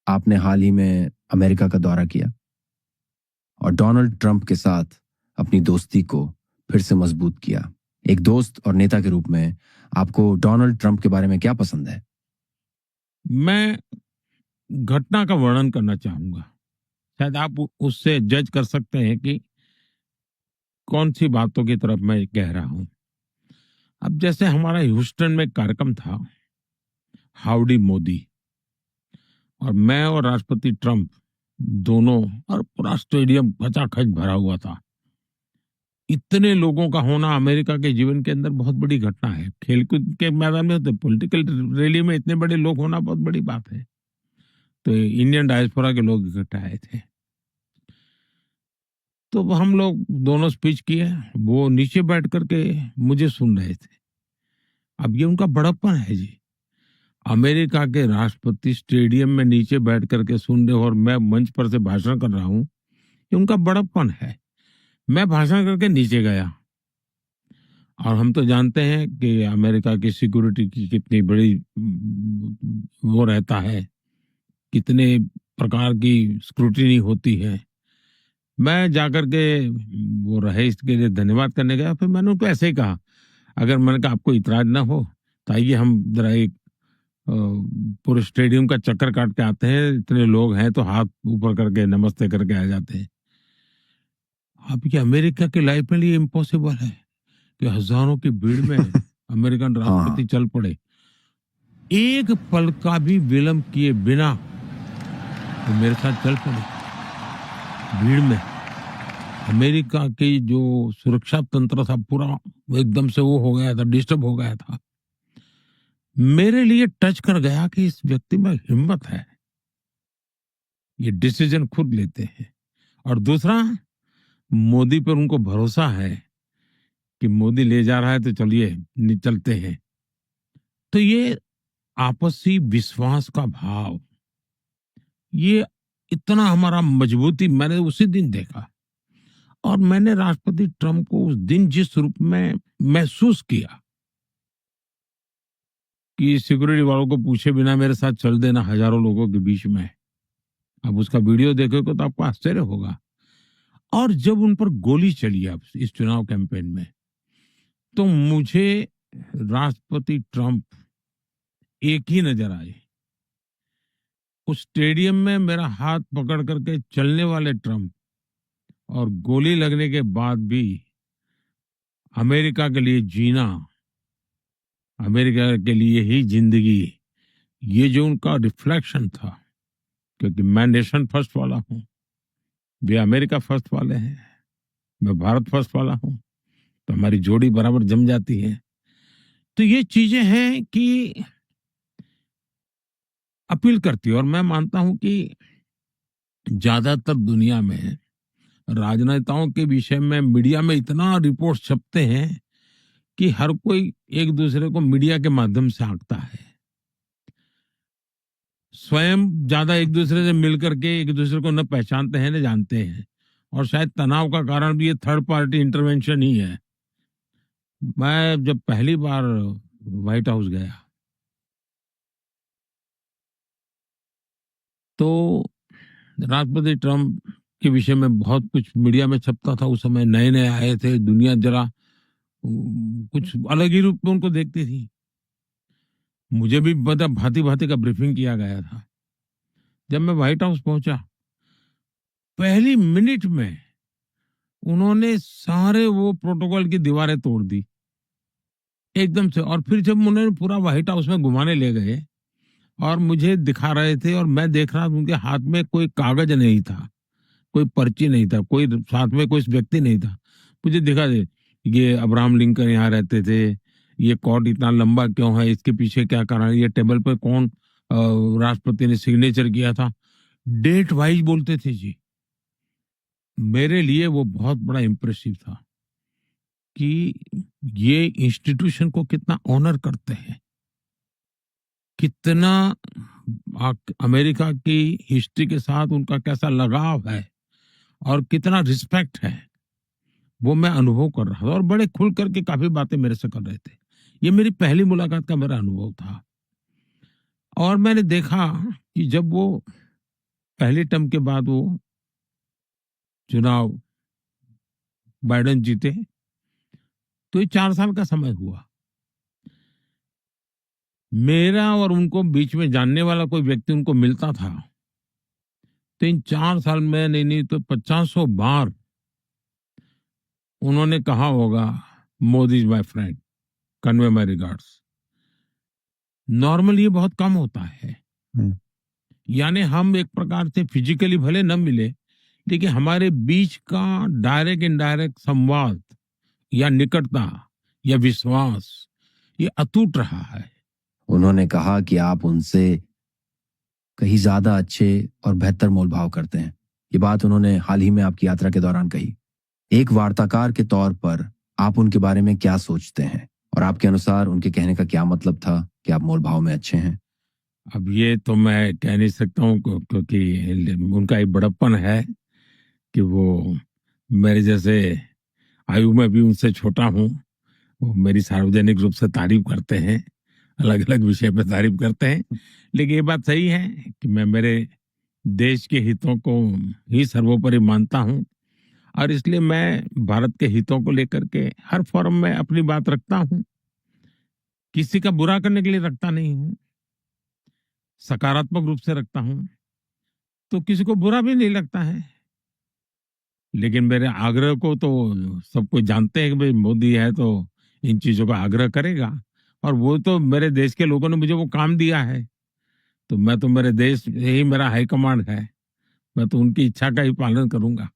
आपने हाल ही में अमेरिका का दौरा किया और डोनाल्ड ट्रंप के साथ अपनी दोस्ती को फिर से मजबूत किया। एक दोस्त और नेता के रूप में आपको डोनाल्ड ट्रंप के बारे में क्या पसंद है? मैं घटना का वर्णन करना चाहूंगा। शायद आप उससे जज कर सकते हैं कि कौन सी बातों की तरफ मैं कह रहा हूं। अब जैसे हमारा ह्यूस्टन में एक कार्यक्रम था, हाउडी मोदी, और मैं और राष्ट्रपति ट्रंप दोनों, और पूरा स्टेडियम खचाखच भरा हुआ था। इतने लोगों का होना अमेरिका के जीवन के अंदर बहुत बड़ी घटना है। खेलकूद के मैदान में, तो पॉलिटिकल रैली में इतने बड़े लोग होना बहुत बड़ी बात है। तो इंडियन डायस्पोरा के लोग इकट्ठा आए थे। तो हम लोग दोनों स्पीच किए, वो नीचे बैठ करके मुझे सुन रहे थे। अब ये उनका बड़प्पन है जी। अमेरिका के राष्ट्रपति स्टेडियम में नीचे बैठ करके सुन रहे हो और मैं मंच पर से भाषण कर रहा हूं, ये उनका बड़प्पन है। मैं भाषण करके नीचे गया, और हम तो जानते हैं कि अमेरिका की सिक्योरिटी की कितनी बड़ी वो रहता है, कितने प्रकार की स्क्रूटिनी होती है। मैं जाकर के वो रहे इसके लिए धन्यवाद करने गया। फिर मैंने उनको ऐसे ही कहा, अगर मैंने कहा आपको इतराज ना हो तो आइए हम जरा एक पूरे स्टेडियम का चक्कर काट के आते हैं। इतने लोग हैं तो हाथ ऊपर करके नमस्ते करके आ जाते हैं। अब ये अमेरिका की लाइफ में ये इम्पॉसिबल है कि हजारों की भीड़ में अमेरिकन राष्ट्रपति हाँ, चल पड़े, एक पल का भी विलंब किए बिना वो मेरे साथ चल पड़े भीड़ में। अमेरिका की जो सुरक्षा तंत्र था पूरा एकदम से वो हो गया था, डिस्टर्ब हो गया था। मेरे लिए टच कर गया कि इस व्यक्ति में हिम्मत है, ये डिसीजन खुद लेते हैं। और दूसरा, मोदी पर उनको भरोसा है कि मोदी ले जा रहा है तो चलिए चलते हैं। तो ये आपसी विश्वास का भाव, ये इतना हमारा मजबूती मैंने उसी दिन देखा। और मैंने राष्ट्रपति ट्रंप को उस दिन जिस रूप में महसूस किया कि सिक्योरिटी वालों को पूछे बिना मेरे साथ चल देना हजारों लोगों के बीच में, अब उसका वीडियो देखोगे तो आपको आश्चर्य होगा। और जब उन पर गोली चली अब इस चुनाव कैंपेन में, तो मुझे राष्ट्रपति ट्रंप एक ही नजर आए। उस स्टेडियम में मेरा हाथ पकड़ करके चलने वाले ट्रंप, और गोली लगने के बाद भी अमेरिका के लिए जीना, अमेरिका के लिए ही जिंदगी, ये जो उनका रिफ्लेक्शन था। क्योंकि मैं नेशन फर्स्ट वाला हूं, वे अमेरिका फर्स्ट वाले हैं, मैं भारत फर्स्ट वाला हूं, तो हमारी जोड़ी बराबर जम जाती है। तो ये चीजें हैं कि अपील करती है। और मैं मानता हूं कि ज्यादातर दुनिया में राजनेताओं के विषय में मीडिया में इतना रिपोर्ट छपते हैं कि हर कोई एक दूसरे को मीडिया के माध्यम से आंकता है। स्वयं ज्यादा एक दूसरे से मिलकर के एक दूसरे को न पहचानते हैं न जानते हैं। और शायद तनाव का कारण भी ये थर्ड पार्टी इंटरवेंशन ही है। मैं जब पहली बार व्हाइट हाउस गया, तो राष्ट्रपति ट्रंप के विषय में बहुत कुछ मीडिया में छपता था। उस समय नए नए आए थे, दुनिया जरा कुछ अलग ही रूप में उनको देखती थी। मुझे भी पता, भांति भांति का ब्रीफिंग किया गया था। जब मैं व्हाइट हाउस पहुंचा, पहली मिनट में उन्होंने सारे वो प्रोटोकॉल की दीवारें तोड़ दी एकदम से। और फिर जब उन्होंने पूरा व्हाइट हाउस में घुमाने ले गए और मुझे दिखा रहे थे, और मैं देख रहा था उनके हाथ में कोई कागज नहीं था, कोई पर्ची नहीं था, कोई साथ में कोई व्यक्ति नहीं था। मुझे दिखा दे, ये अब्राहम लिंकन यहाँ रहते थे, ये कोर्ट इतना लंबा क्यों है, इसके पीछे क्या कारण है, ये टेबल पर कौन राष्ट्रपति ने सिग्नेचर किया था, डेट वाइज बोलते थे जी। मेरे लिए वो बहुत बड़ा इम्प्रेसिव था कि ये इंस्टीट्यूशन को कितना ऑनर करते हैं, कितना अमेरिका की हिस्ट्री के साथ उनका कैसा लगाव है और कितना रिस्पेक्ट है, वो मैं अनुभव कर रहा था। और बड़े खुल करके काफी बातें मेरे से कर रहे थे। ये मेरी पहली मुलाकात का मेरा अनुभव था। और मैंने देखा कि जब वो पहले टर्म के बाद वो चुनाव बाइडेन जीते, तो ये 4 साल का समय हुआ। मेरा और उनको बीच में जानने वाला कोई व्यक्ति उनको मिलता था तो इन 4 साल में नहीं तो 50 बार उन्होंने कहा होगा, Modi is my friend, convey my regards. Normal ये बहुत कम होता है। यानी हम एक प्रकार से फिजिकली भले न मिले, लेकिन हमारे बीच का डायरेक्ट इनडायरेक्ट संवाद या निकटता या विश्वास ये अटूट रहा है। उन्होंने कहा कि आप उनसे कहीं ज्यादा अच्छे और बेहतर मोलभाव करते हैं। ये बात उन्होंने हाल ही में आपकी यात्रा के दौरान कही। एक वार्ताकार के तौर पर आप उनके बारे में क्या सोचते हैं और आपके अनुसार उनके कहने का क्या मतलब था कि आप मोलभाव में अच्छे हैं? अब ये तो मैं कह नहीं सकता हूँ क्योंकि उनका एक बड़प्पन है कि वो मेरे जैसे आयु में भी उनसे छोटा हूँ। वो मेरी सार्वजनिक रूप से तारीफ करते हैं, अलग अलग विषय पे तारीफ करते हैं, लेकिन ये बात सही है कि मैं मेरे देश के हितों को ही सर्वोपरि मानता हूँ और इसलिए मैं भारत के हितों को लेकर के हर फोरम में अपनी बात रखता हूँ। किसी का बुरा करने के लिए रखता नहीं हूँ, सकारात्मक रूप से रखता हूँ, तो किसी को बुरा भी नहीं लगता है। लेकिन मेरे आग्रह को तो सब कोई जानते हैं कि भाई मोदी है तो इन चीजों का आग्रह करेगा, और वो तो मेरे देश के लोगों ने मुझे वो काम दिया है, तो मैं तो मेरे देश ही मेरा हाईकमांड है, मैं तो उनकी इच्छा का ही पालन करूंगा।